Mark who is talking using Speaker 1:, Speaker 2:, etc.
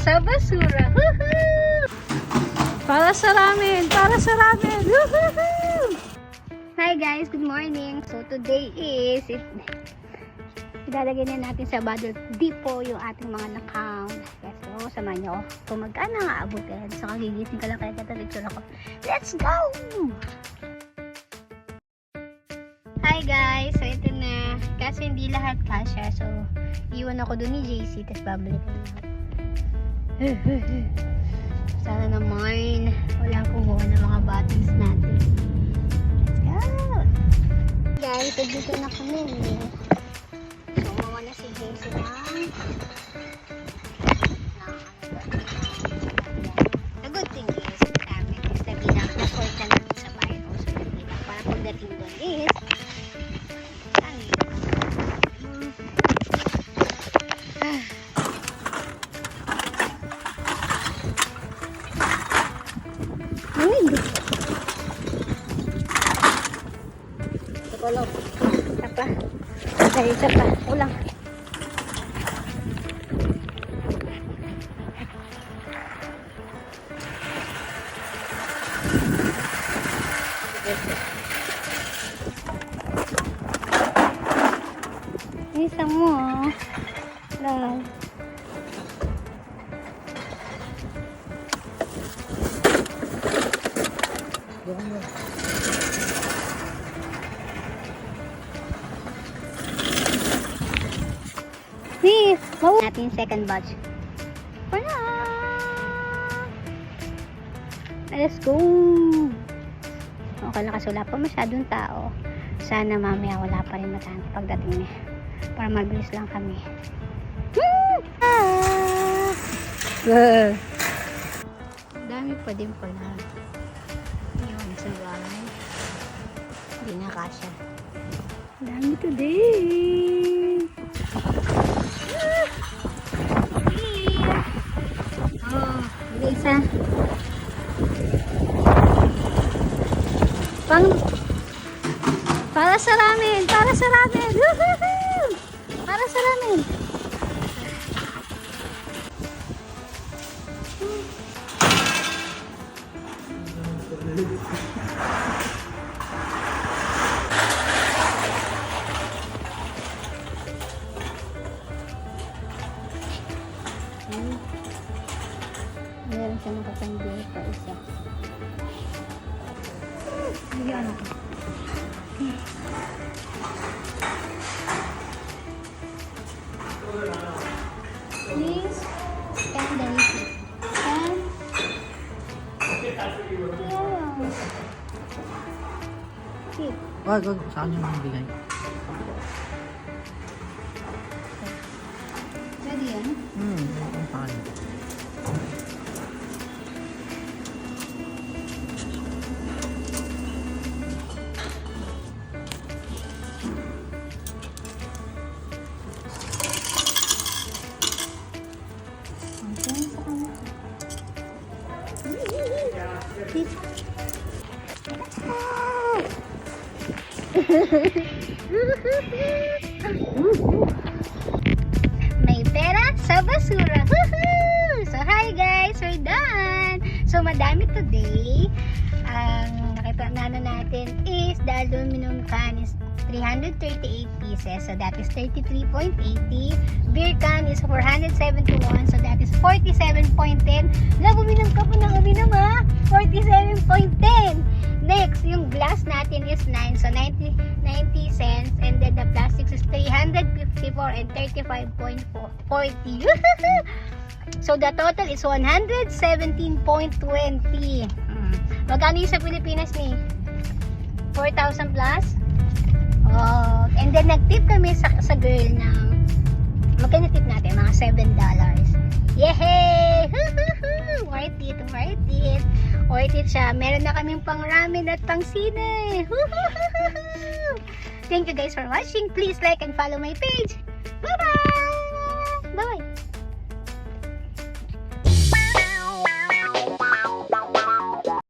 Speaker 1: sa basura. Woohoo! Para sa ramen! Para sa ramen! Woohoo! Hi guys! Good morning! So today is ilalagay na natin sa bottle depot yung ating mga nakam. Yes, so samahan nyo kung magkano nga abutin. So kagigising ka lang kaya katalitsyon ako. Let's go! Hi guys! So ito na. Kasi hindi lahat kasya. So iwan ako dun ni JC. Tapos babalik ko na. Sana naman walang kumuha ng mga bottles natin. Let's go! Guys, dito na kami. So mawa na si JC lang. The good thing is namin is na bilang na-sort na namin sa bayan. So bilang para pagdating doon is isa pa, ulang. Isa mo, lang. Please, natin second batch. Wala. Let's go. Okay lang kasi wala pa masyadong tao. Sana mamaya wala pa rin matanda pagdating niya. Para mabilis lang kami. Dami pa din pala. Yun sa bahay. Hindi na kasya. Dami today. Isa. Para sa ramen, para sa ramen. Woohoo! Para sa ramen. Meron siya nakasangbil pa isa. Ayan ako. Please scan the receipt. Scan. Keep.
Speaker 2: Wag, saan yung mga bigay?
Speaker 1: Pwede yan?
Speaker 2: Saan?
Speaker 1: May pera sa basura. Woohoo! So hi guys, we're done. So madami today. Ang nakita natin is the aluminum can is 338 pieces, so that is 33.80. Beer can is 471, so that is 47.10. Bumilang ka po ng uminom ha, 47.10. Next, yung glass natin is 9, so 90 cents, and then the plastics is 354 and 35.40. So the total is 117.20. Magkano yung sa Pilipinas ni? 4,000 plus? Oh, and then nag-tip kami sa girl ng magkano tip natin? Mga $7. Yehey! Worth it, worth it. Worth it siya. Meron na kaming pang ramen at pang sine. Thank you guys for watching. Please like and follow my page. Bye-bye!